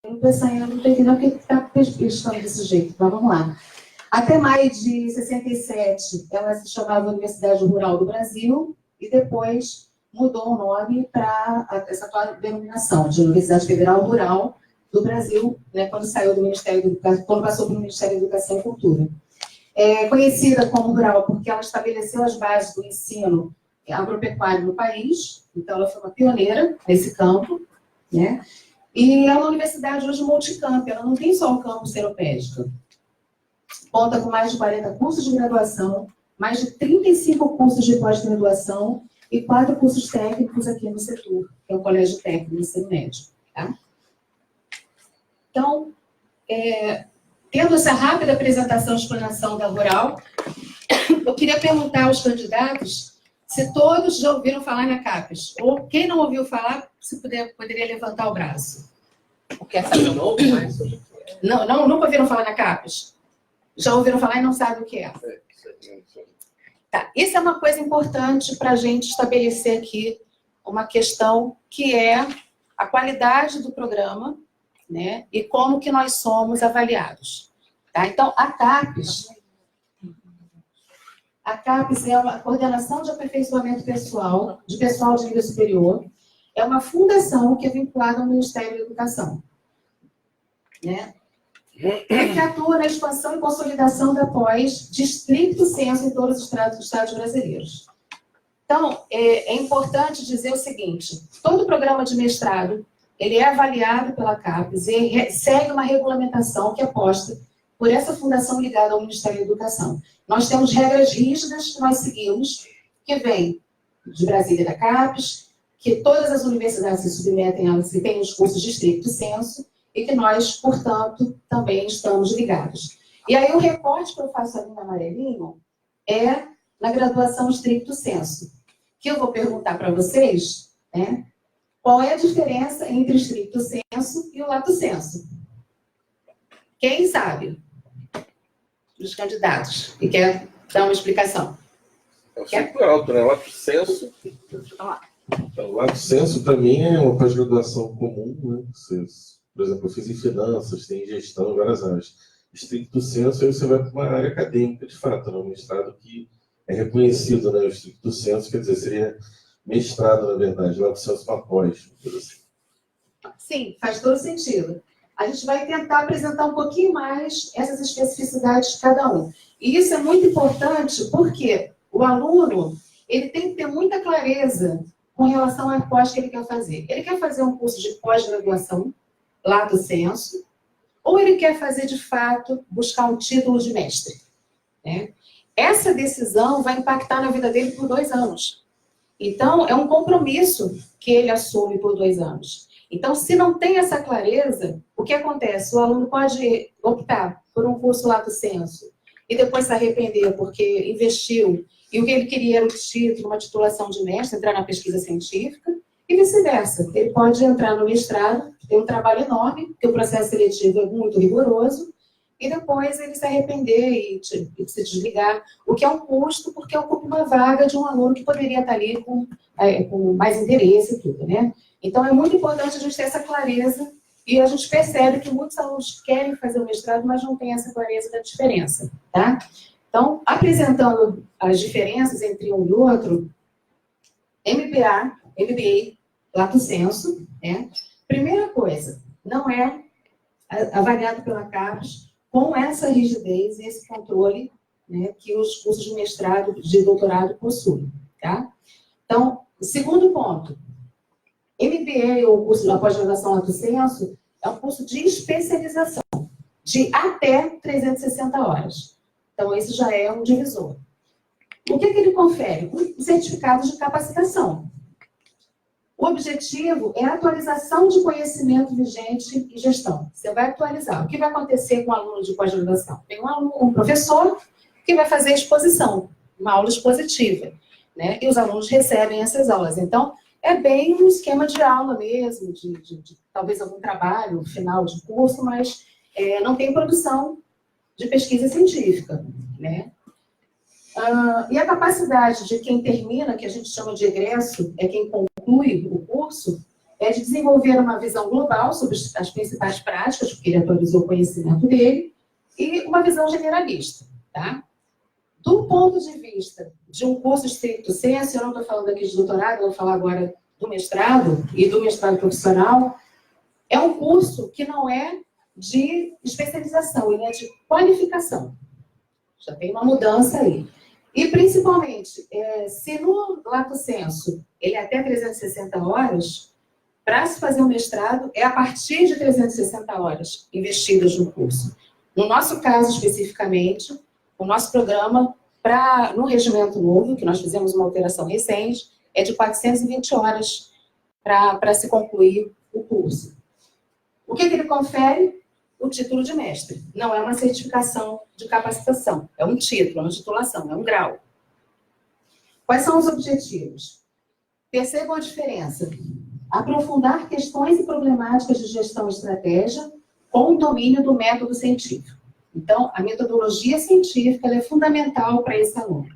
não estou entendendo o que está pesquisando desse jeito, mas vamos lá. Até maio de 67, ela se chamava Universidade Rural do Brasil, e depois mudou o nome para essa atual denominação, de Universidade Federal Rural do Brasil, né, quando saiu do Ministério da Educação, quando passou para o Ministério da Educação e Cultura. É conhecida como rural porque ela estabeleceu as bases do ensino agropecuário no país, então ela foi uma pioneira nesse campo, né? E é uma universidade hoje multicamp, ela não tem só o campus seropédica. Conta com mais de 40 cursos de graduação, mais de 35 cursos de pós-graduação e 4 cursos técnicos aqui no setor, que é o Colégio Técnico do Ensino Médio. Tá? Então, tendo essa rápida apresentação e explanação da Rural, eu queria perguntar aos candidatos se todos já ouviram falar na CAPES, ou quem não ouviu falar, se poderia levantar o braço. Quer saber o nome? Não, nunca ouviram falar na CAPES? Já ouviram falar e não sabem o que é? Tá. Isso é uma coisa importante para a gente estabelecer aqui uma questão que é a qualidade do programa, né, e como que nós somos avaliados. Tá? Então, a CAPES é uma coordenação de aperfeiçoamento pessoal, de pessoal de nível superior, é uma fundação que é vinculada ao Ministério da Educação, né? Que atua na expansão e consolidação da pós de estricto senso em todos os estados brasileiros. Então, é importante dizer o seguinte, todo programa de mestrado, ele é avaliado pela CAPES e segue uma regulamentação que é posta por essa fundação ligada ao Ministério da Educação. Nós temos regras rígidas que nós seguimos, que vêm de Brasília da CAPES, que todas as universidades se submetem a elas, que têm os cursos de estricto senso, e que nós, portanto, também estamos ligados. E aí o recorte que eu faço ali no amarelinho é na graduação estricto senso, que eu vou perguntar para vocês, né, qual é a diferença entre estricto senso e o lato senso. Quem sabe? Dos candidatos, que quer dar uma explicação. É o super alto, né? Lato senso. O lato senso, para mim, é uma pós-graduação comum, né? Por exemplo, eu fiz em finanças, tem gestão em várias áreas. Estricto senso, aí você vai para uma área acadêmica, de fato, né? Um mestrado que é reconhecido, né? O estricto senso, quer dizer, seria mestrado, na verdade, lato senso uma pós, assim. Sim, faz todo sentido. A gente vai tentar apresentar um pouquinho mais essas especificidades de cada um. E isso é muito importante porque o aluno, ele tem que ter muita clareza com relação à pós que ele quer fazer. Ele quer fazer um curso de pós-graduação, lato sensu, ou ele quer fazer, de fato, buscar um título de mestre, né? Essa decisão vai impactar na vida dele por 2 anos. Então, é um compromisso que ele assume por 2 anos. Então, se não tem essa clareza, o que acontece? O aluno pode optar por um curso lato sensu e depois se arrepender porque investiu e o que ele queria era o título, uma titulação de mestre, entrar na pesquisa científica, e vice-versa. Ele pode entrar no mestrado, tem um trabalho enorme, porque o processo seletivo é muito rigoroso, e depois ele se arrepender e se desligar, o que é um custo, porque ocupa uma vaga de um aluno que poderia estar ali com mais interesse e tudo, né? Então, é muito importante a gente ter essa clareza, e a gente percebe que muitos alunos querem fazer o mestrado, mas não têm essa clareza da diferença, tá? Então, apresentando as diferenças entre um e outro, MBA, lato sensu, né? Primeira coisa, não é avaliado pela CAPES com essa rigidez e esse controle, né, que os cursos de mestrado, de doutorado possuem, tá? Então, segundo ponto, MBA, ou curso de pós-graduação lato sensu, é um curso de especialização, de até 360 horas. Então, esse já é um divisor. O que ele confere? Um certificado de capacitação. O objetivo é a atualização de conhecimento vigente e gestão. Você vai atualizar. O que vai acontecer com o aluno de pós-graduação? Tem um professor que vai fazer exposição, uma aula expositiva, né? E os alunos recebem essas aulas. Então, é bem um esquema de aula mesmo, de talvez algum trabalho final de curso, mas não tem produção de pesquisa científica, né? E a capacidade de quem termina, que a gente chama de egresso, é quem conclui o curso, é de desenvolver uma visão global sobre as principais práticas, porque ele atualizou o conhecimento dele, e uma visão generalista, tá? Do ponto de vista de um curso stricto sensu, eu não estou falando aqui de doutorado, eu vou falar agora do mestrado e do mestrado profissional, é um curso que não é de especialização, ele é de qualificação. Já tem uma mudança aí. E, principalmente, se no lato sensu ele é até 360 horas, para se fazer um mestrado, é a partir de 360 horas investidas no curso. No nosso caso, especificamente, o nosso programa, no regimento novo, que nós fizemos uma alteração recente, é de 420 horas para se concluir o curso. O que ele confere? O título de mestre. Não é uma certificação de capacitação, é um título, é uma titulação, é um grau. Quais são os objetivos? Percebam a diferença. Aprofundar questões e problemáticas de gestão e estratégia com o domínio do método científico. Então, a metodologia científica ela é fundamental para esse aluno.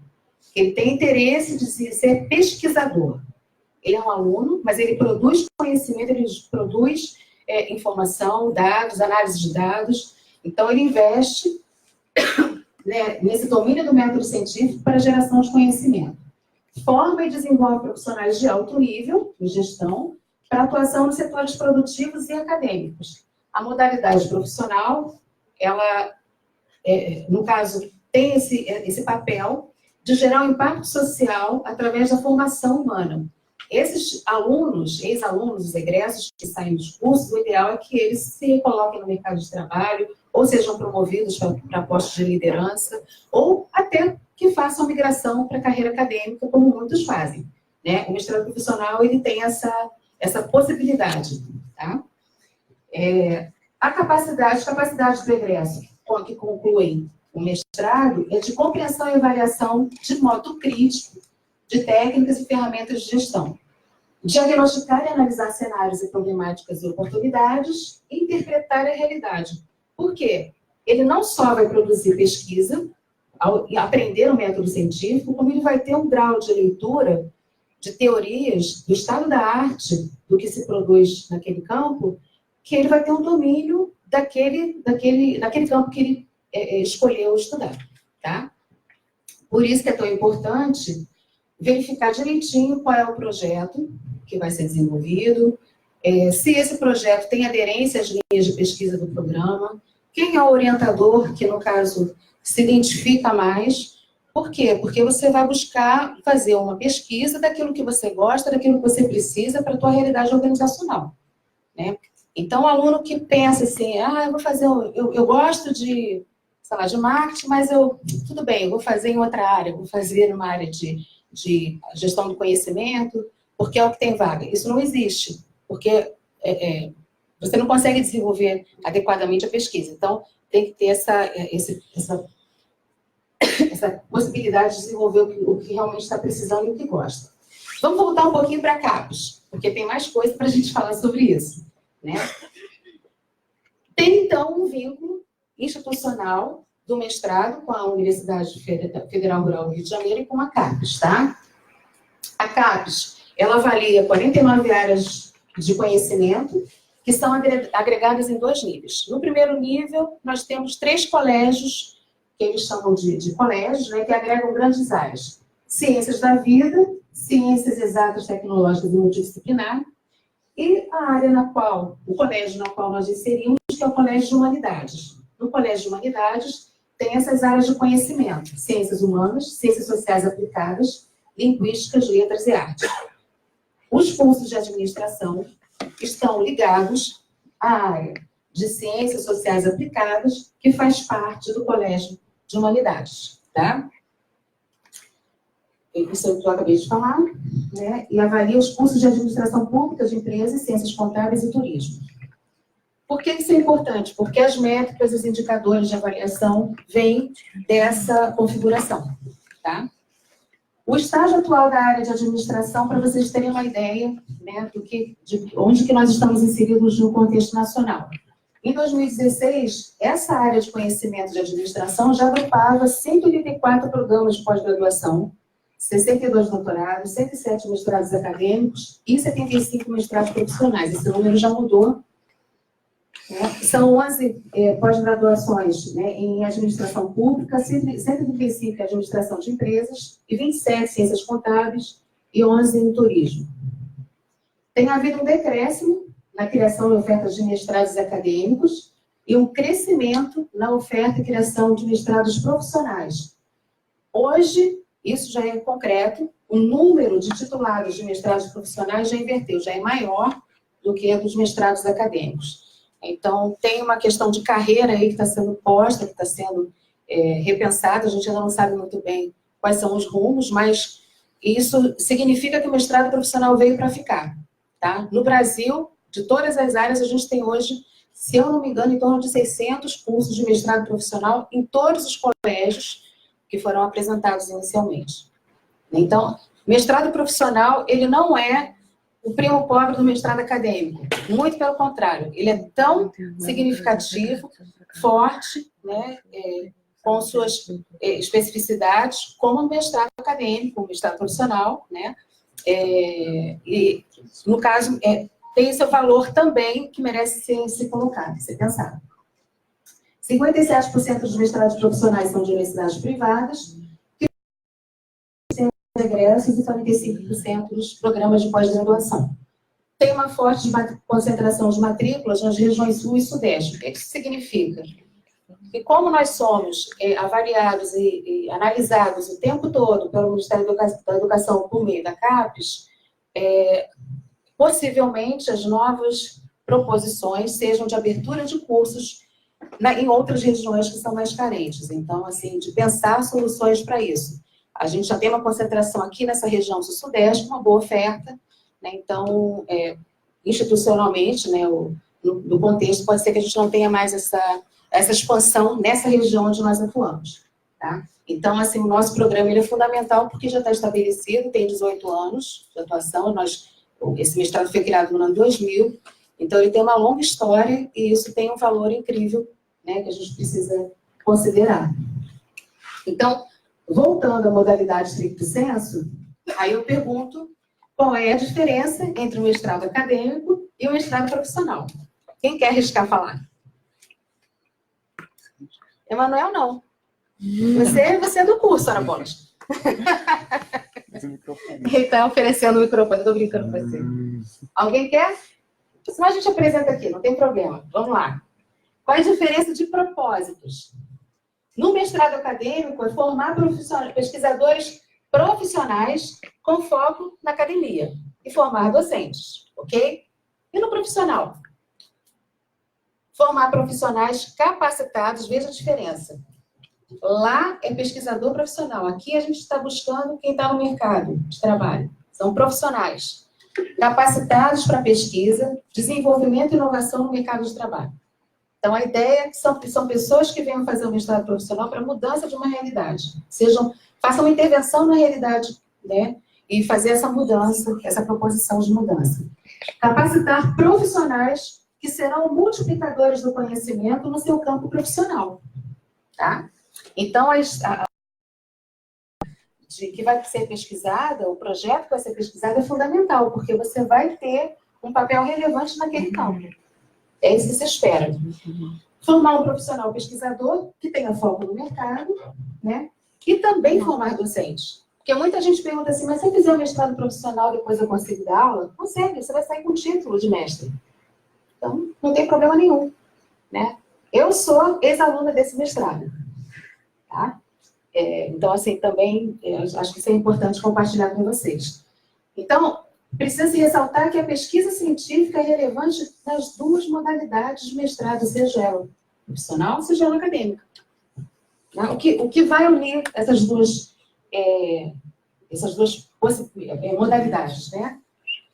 Ele tem interesse de ser pesquisador. Ele é um aluno, mas ele produz conhecimento, ele produz informação, dados, análise de dados. Então, ele investe né, nesse domínio do método científico para a geração de conhecimento. Forma e desenvolve profissionais de alto nível em gestão para atuação nos setores produtivos e acadêmicos. A modalidade profissional, ela, no caso, tem esse papel de gerar um impacto social através da formação humana. Esses alunos, ex-alunos, os egressos que saem dos cursos, o ideal é que eles se coloquem no mercado de trabalho, ou sejam promovidos para postos de liderança, ou até que façam migração para a carreira acadêmica, como muitos fazem. Né? O mestrado profissional ele tem essa possibilidade. Tá? As capacidades do egresso que concluem o mestrado é de compreensão e avaliação de modo crítico de técnicas e ferramentas de gestão. Diagnosticar e analisar cenários e problemáticas e oportunidades e interpretar a realidade. Por quê? Ele não só vai produzir pesquisa e aprender o método científico, como ele vai ter um grau de leitura de teorias do estado da arte, do que se produz naquele campo, que ele vai ter um domínio daquele campo que ele escolheu estudar. Tá? Por isso que é tão importante verificar direitinho qual é o projeto que vai ser desenvolvido, se esse projeto tem aderência às linhas de pesquisa do programa, quem é o orientador, que no caso se identifica mais. Por quê? Porque você vai buscar fazer uma pesquisa daquilo que você gosta, daquilo que você precisa para a tua realidade organizacional. Né? Então, o aluno que pensa assim, eu vou fazer, eu gosto de, sei lá, de marketing, mas tudo bem, eu vou fazer em outra área, vou fazer numa área de gestão do conhecimento, porque é o que tem vaga. Isso não existe, porque você não consegue desenvolver adequadamente a pesquisa. Então, tem que ter essa possibilidade de desenvolver o que realmente está precisando e o que gosta. Vamos voltar um pouquinho para a CAPES, porque tem mais coisa para a gente falar sobre isso. Né? Tem, então, um vínculo institucional do mestrado com a Universidade Federal Rural do Rio de Janeiro e com a CAPES, tá? A CAPES, ela avalia 49 áreas de conhecimento que são agregadas em 2 níveis. No primeiro nível, nós temos 3 colégios, que eles chamam de colégios, né, que agregam grandes áreas. Ciências da vida, ciências exatas, tecnológicas e multidisciplinar, e a área o colégio na qual nós inserimos, que é o Colégio de Humanidades. No Colégio de Humanidades, tem essas áreas de conhecimento, ciências humanas, ciências sociais aplicadas, linguísticas, letras e artes. Os cursos de administração estão ligados à área de ciências sociais aplicadas, que faz parte do Colégio de Humanidades. Tá? Isso é o que eu acabei de falar, né? E avalia os cursos de administração pública de empresas, ciências contábeis e turismo. Por que isso é importante? Porque as métricas, os indicadores de avaliação vêm dessa configuração. Tá? O estágio atual da área de administração, para vocês terem uma ideia, né, de onde que nós estamos inseridos no contexto nacional. Em 2016, essa área de conhecimento de administração já agrupava 184 programas de pós-graduação, 62 doutorados, 107 mestrados acadêmicos e 75 mestrados profissionais. Esse número já mudou. São 11 pós-graduações, né, em administração pública, 135 em administração de empresas, e 27 em ciências contábeis e 11 em turismo. Tem havido um decréscimo na criação e oferta de mestrados acadêmicos e um crescimento na oferta e criação de mestrados profissionais. Hoje, isso já é concreto, o número de titulados de mestrados profissionais já inverteu, já é maior do que dos mestrados acadêmicos. Então, tem uma questão de carreira aí que está sendo posta, que está sendo repensada, a gente ainda não sabe muito bem quais são os rumos, mas isso significa que o mestrado profissional veio para ficar. Tá? No Brasil, de todas as áreas, a gente tem hoje, se eu não me engano, em torno de 600 cursos de mestrado profissional em todos os colégios que foram apresentados inicialmente. Então, mestrado profissional, ele não é o primo pobre do mestrado acadêmico. Muito pelo contrário, ele é tão significativo, forte, né, com suas especificidades, como o mestrado acadêmico, o mestrado profissional, né, e, no caso, tem seu valor também que merece ser colocado, ser pensado. 57% dos mestrados profissionais são de universidades privadas, egressos e 45% dos programas de pós-graduação. Tem uma forte concentração de matrículas nas regiões sul e sudeste. O que isso significa? Que como nós somos avaliados e analisados o tempo todo pelo Ministério da Educação por meio da CAPES, possivelmente as novas proposições sejam de abertura de cursos em outras regiões que são mais carentes. Então, assim, de pensar soluções para isso. A gente já tem uma concentração aqui nessa região sul-sudeste, uma boa oferta, né? Então, institucionalmente, né, no contexto, pode ser que a gente não tenha mais essa expansão nessa região onde nós atuamos. Tá? Então, assim, o nosso programa ele é fundamental porque já está estabelecido, tem 18 anos de atuação, esse mestrado foi criado no ano 2000, então ele tem uma longa história e isso tem um valor incrível, né, que a gente precisa considerar. Então, voltando à modalidade stricto sensu, aí eu pergunto qual é a diferença entre o mestrado acadêmico e o mestrado profissional. Quem quer arriscar falar? Emanuel, não. Você é do curso, Ana Bolas. Ele está oferecendo o microfone, estou brincando com você. Alguém quer? Senão a gente apresenta aqui, não tem problema. Vamos lá. Qual é a diferença de propósitos? No mestrado acadêmico, é formar pesquisadores profissionais com foco na academia e formar docentes, ok? E no profissional? Formar profissionais capacitados, veja a diferença. Lá é pesquisador profissional, aqui a gente está buscando quem está no mercado de trabalho. São profissionais capacitados para pesquisa, desenvolvimento e inovação no mercado de trabalho. Então, a ideia é que são pessoas que venham fazer um mestrado profissional para mudança de uma realidade. Façam uma intervenção na realidade, né? E fazer essa mudança, essa proposição de mudança. Capacitar profissionais que serão multiplicadores do conhecimento no seu campo profissional. Tá? Então, que vai ser pesquisada, o projeto que vai ser pesquisado é fundamental, porque você vai ter um papel relevante naquele campo. É isso que se espera. Formar um profissional pesquisador que tenha foco no mercado, né? E também formar docentes. Porque muita gente pergunta assim, mas se eu fizer um mestrado profissional depois eu consigo dar aula? Consegue, você vai sair com título de mestre. Então, não tem problema nenhum, né? Eu sou ex-aluna desse mestrado. Tá? Então, assim, também acho que isso é importante compartilhar com vocês. Então, precisa se ressaltar que a pesquisa científica é relevante nas duas modalidades de mestrado, seja ela profissional, seja ela acadêmica. O que vai unir essas duas modalidades, né?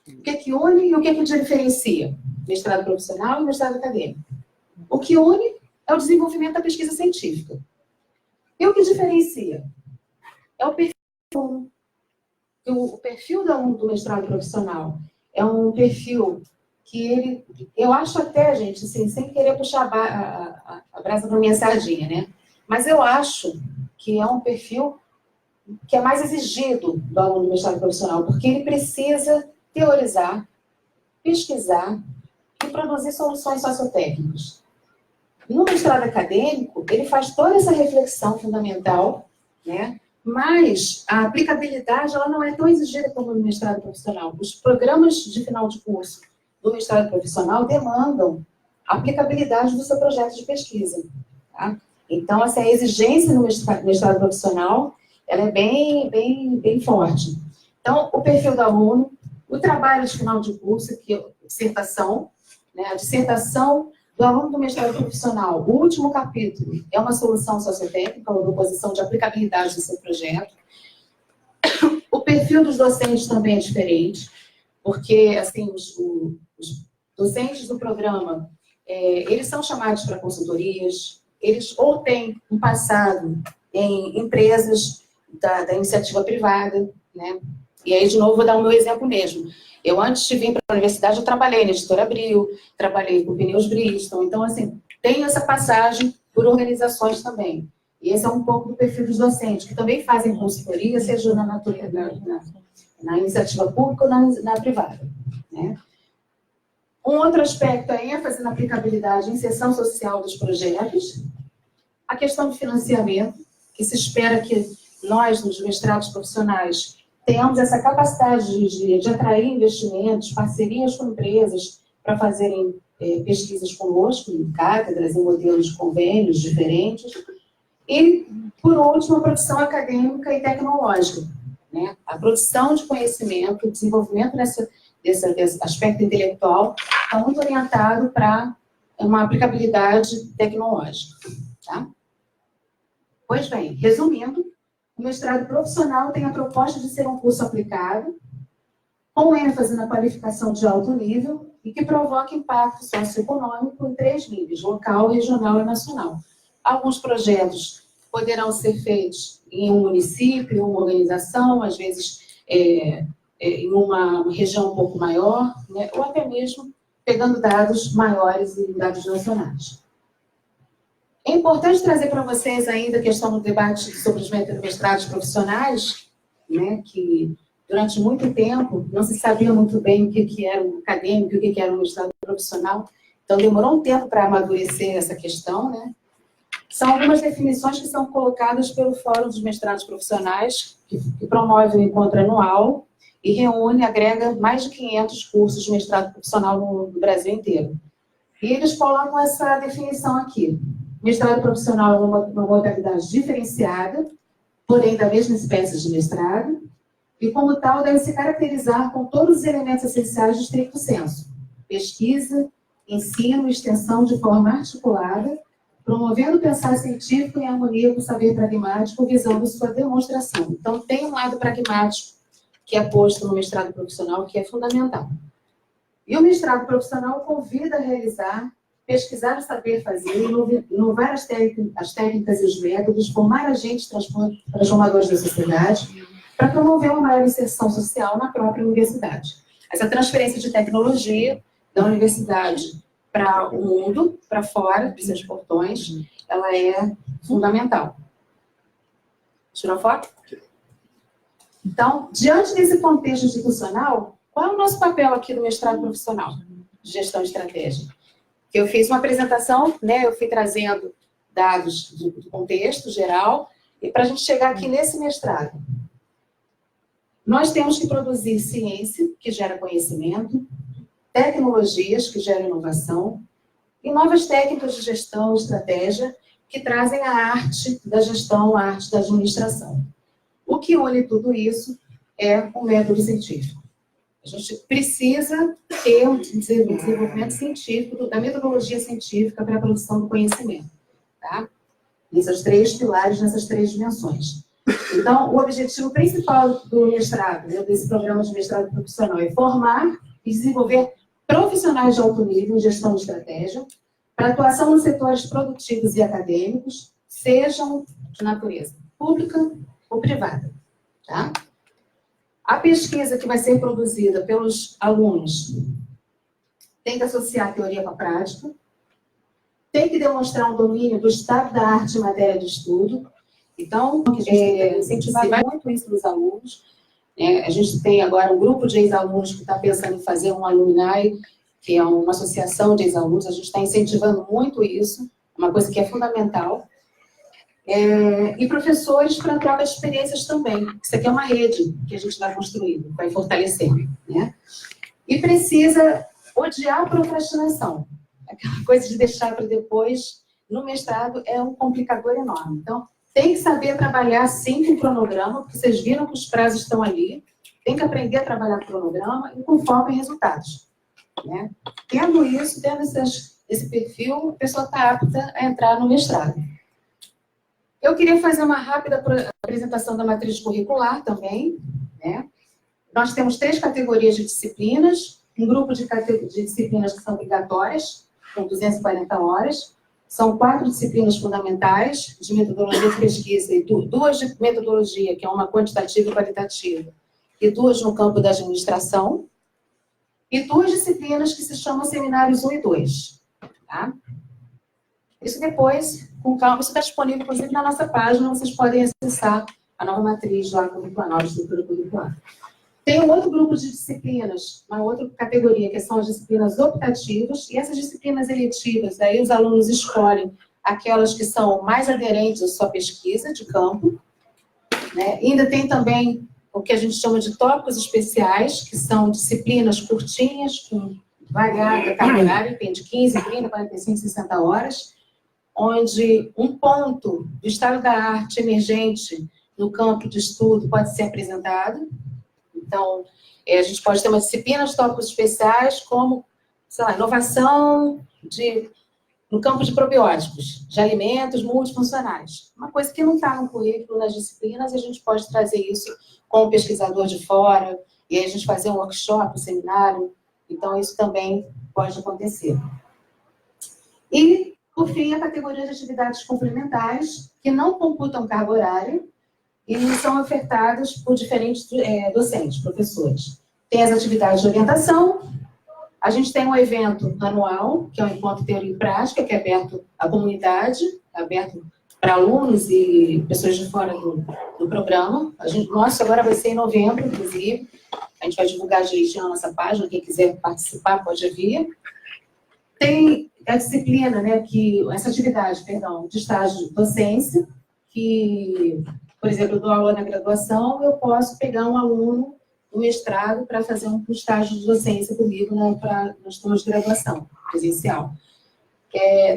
O que une e o que diferencia mestrado profissional e mestrado acadêmico? O que une é o desenvolvimento da pesquisa científica. E o que diferencia? É o perfil do aluno. O perfil do aluno do mestrado profissional é um perfil que eu acho até, gente, assim, sem querer puxar a brasa para minha sardinha, né? Mas eu acho que é um perfil que é mais exigido do aluno do mestrado profissional, porque ele precisa teorizar, pesquisar e produzir soluções sociotécnicas. No mestrado acadêmico, ele faz toda essa reflexão fundamental, né? Mas a aplicabilidade ela não é tão exigida como no mestrado profissional. Os programas de final de curso do mestrado profissional demandam a aplicabilidade do seu projeto de pesquisa. Tá? Então, essa exigência no mestrado profissional ela é bem forte. Então, o perfil do aluno, o trabalho de final de curso, que é a dissertação, né? A dissertação do aluno do mestrado profissional, o último capítulo é uma solução sociotécnica, uma proposição de aplicabilidade do seu projeto. O perfil dos docentes também é diferente, porque assim, os docentes do programa, eles são chamados para consultorias, eles ou têm um passado em empresas da iniciativa privada, né? E aí, de novo, vou dar o meu exemplo mesmo. Eu, antes de vir para a universidade, eu trabalhei na Editora Abril, trabalhei com Pneus Bristol. Então, assim, tenho essa passagem por organizações também. E esse é um pouco do perfil dos docentes, que também fazem consultoria, seja na iniciativa pública ou na privada. Né? Um outro aspecto é a ênfase na aplicabilidade e inserção social dos projetos. A questão de financiamento, que se espera que nós, nos mestrados profissionais, tenhamos essa capacidade de atrair investimentos, parcerias com empresas para fazerem pesquisas conosco, em cátedras, em modelos de convênios diferentes. E, por último, a produção acadêmica e tecnológica. Né? A produção de conhecimento, o desenvolvimento desse aspecto intelectual está muito orientado para uma aplicabilidade tecnológica. Tá? Pois bem, resumindo, o mestrado profissional tem a proposta de ser um curso aplicado, com ênfase na qualificação de alto nível e que provoca impacto socioeconômico em 3 níveis, local, regional e nacional. Alguns projetos poderão ser feitos em um município, em uma organização, às vezes em uma região um pouco maior, né, ou até mesmo pegando dados maiores e dados nacionais. É importante trazer para vocês ainda a questão do debate sobre os mestrados profissionais, né, que durante muito tempo não se sabia muito bem o que era um acadêmico, o que era um mestrado profissional. Então, demorou um tempo para amadurecer essa questão, né? São algumas definições que são colocadas pelo Fórum dos Mestrados Profissionais, que promove o encontro anual e reúne, agrega mais de 500 cursos de mestrado profissional no Brasil inteiro. E eles colocam essa definição aqui. Mestrado profissional é uma modalidade diferenciada, porém da mesma espécie de mestrado, e como tal deve se caracterizar com todos os elementos essenciais do stricto sensu: pesquisa, ensino e extensão de forma articulada, promovendo o pensar científico em harmonia com o saber pragmático, visando sua demonstração. Então, tem um lado pragmático que é posto no mestrado profissional, que é fundamental. E o mestrado profissional convida a realizar, pesquisar o saber fazer, inovar as técnicas e os métodos, formar agentes transformadores da sociedade, para promover uma maior inserção social na própria universidade. Essa transferência de tecnologia da universidade para o mundo, para fora dos seus portões, ela é fundamental. Tirou a foto? Então, diante desse contexto institucional, qual é o nosso papel aqui no mestrado profissional de gestão estratégica? Eu fiz uma apresentação, né, eu fui trazendo dados do contexto geral, e para a gente chegar aqui nesse mestrado, nós temos que produzir ciência, que gera conhecimento, tecnologias, que geram inovação, e novas técnicas de gestão e estratégia, que trazem a arte da gestão, a arte da administração. O que une tudo isso é o método científico. A gente precisa ter um desenvolvimento científico, da metodologia científica para a produção do conhecimento. Tá? Nesses 3 pilares, nessas 3 dimensões. Então, o objetivo principal do mestrado, né, desse programa de mestrado profissional, é formar e desenvolver profissionais de alto nível em gestão de estratégia para atuação nos setores produtivos e acadêmicos, sejam de natureza pública ou privada. Tá? A pesquisa que vai ser produzida pelos alunos tem que associar a teoria com a prática, tem que demonstrar um domínio do estado da arte em matéria de estudo Então, a gente tem incentivado muito isso nos alunos. A gente tem agora um grupo de ex-alunos que está pensando em fazer um alumni, que é uma associação de ex-alunos. A gente está incentivando muito isso, uma coisa que é fundamental. E professores para troca de experiências também. Isso aqui é uma rede que a gente vai construindo, vai fortalecendo, né? E precisa odiar a procrastinação. Aquela coisa de deixar para depois, no mestrado, é um complicador enorme. Então, tem que saber trabalhar, sim, com cronograma, porque vocês viram que os prazos estão ali. Tem que aprender a trabalhar com cronograma e com foco em resultados, né? Tendo isso, tendo esse perfil, a pessoa está apta a entrar no mestrado. Eu queria fazer uma rápida apresentação da matriz curricular também, né? Nós temos 3 categorias de disciplinas, um grupo de disciplinas que são obrigatórias, com 240 horas. São 4 disciplinas fundamentais de metodologia de pesquisa e 2 de metodologia, que é uma quantitativa e qualitativa, e 2 no campo da administração, e 2 disciplinas que se chamam seminários 1 e 2. Tá? Isso depois, com calma, isso está disponível, inclusive, na nossa página, vocês podem acessar a nova matriz lá curricular, a nova estrutura curricular. Tem um outro grupo de disciplinas, uma outra categoria, que são as disciplinas optativas, e essas disciplinas eletivas, aí os alunos escolhem aquelas que são mais aderentes à sua pesquisa de campo, né? E ainda tem também o que a gente chama de tópicos especiais, que são disciplinas curtinhas, com variada carga horária, tem de 15, 30, 45, 60 horas, onde um ponto do estado da arte emergente no campo de estudo pode ser apresentado. Então, a gente pode ter uma disciplina de tópicos especiais, como, sei lá, inovação no campo de probióticos, de alimentos multifuncionais. Uma coisa que não está no currículo nas disciplinas, a gente pode trazer isso com um pesquisador de fora, e aí a gente fazer um workshop, um seminário. Então, isso também pode acontecer. E, por fim, a categoria de atividades complementares, que não computam carga horária, e são ofertadas por diferentes docentes, professores. Tem as atividades de orientação, a gente tem um evento anual, que é o Encontro Teoria e Prática, que é aberto à comunidade, aberto para alunos e pessoas de fora do programa. Nosso agora vai ser em novembro, inclusive. A gente vai divulgar direitinho na nossa página, quem quiser participar pode vir. Tem a disciplina, né, essa atividade, de estágio de docência, que, por exemplo, eu dou aula na graduação, eu posso pegar um aluno do mestrado para fazer um estágio de docência comigo nas turmas de graduação presencial.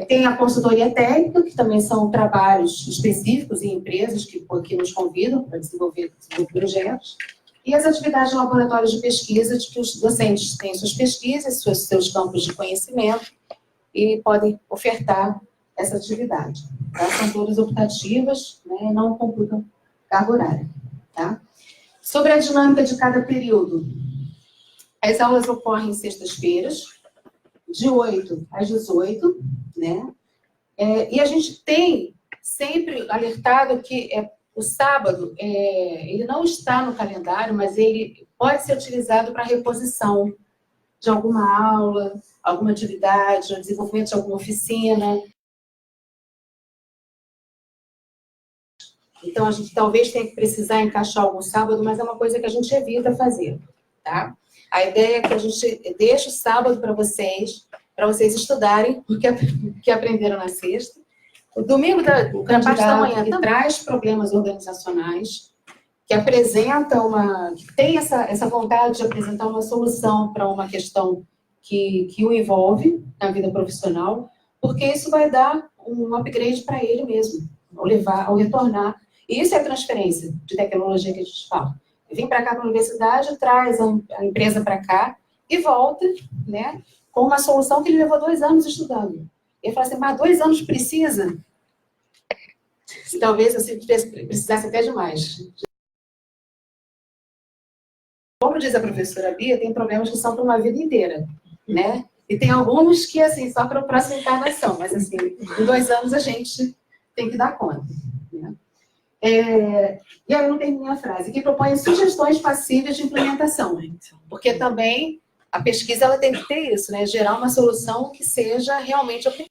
Tem a consultoria técnica, que também são trabalhos específicos em empresas que nos convidam para desenvolver projetos. E as atividades de laboratórios de pesquisa, de que os docentes têm suas pesquisas, seus campos de conhecimento, e podem ofertar essa atividade. Tá? São todas optativas, né, não computam carga horária. Tá? Sobre a dinâmica de cada período, as aulas ocorrem em sextas-feiras, de 8 às 18, né? E a gente tem sempre alertado que o sábado, ele não está no calendário, mas ele pode ser utilizado para reposição de alguma aula, alguma atividade, o desenvolvimento de alguma oficina. Então, a gente talvez tenha que precisar encaixar algum sábado, mas é uma coisa que a gente evita fazer, tá? A ideia é que a gente deixe o sábado para vocês estudarem o que aprenderam na sexta. O domingo, da parte da manhã, que traz problemas organizacionais, que apresenta que tem essa vontade de apresentar uma solução para uma questão que o envolve na vida profissional, porque isso vai dar um upgrade para ele mesmo, ao retornar. E isso é a transferência de tecnologia que a gente fala. Vem para cá para a universidade, traz a empresa para cá e volta, né, com uma solução que ele levou 2 anos estudando. Ele fala assim, mas 2 anos precisa? Talvez assim, precisasse até demais. Como diz a professora Bia, tem problemas que são para uma vida inteira, né? E tem alguns que, assim, só para a próxima encarnação, mas, assim, em 2 anos a gente tem que dar conta, né? E aí eu não terminei a frase, que propõe sugestões passíveis de implementação, porque também a pesquisa ela tem que ter isso, né? Gerar uma solução que seja realmente aplicável.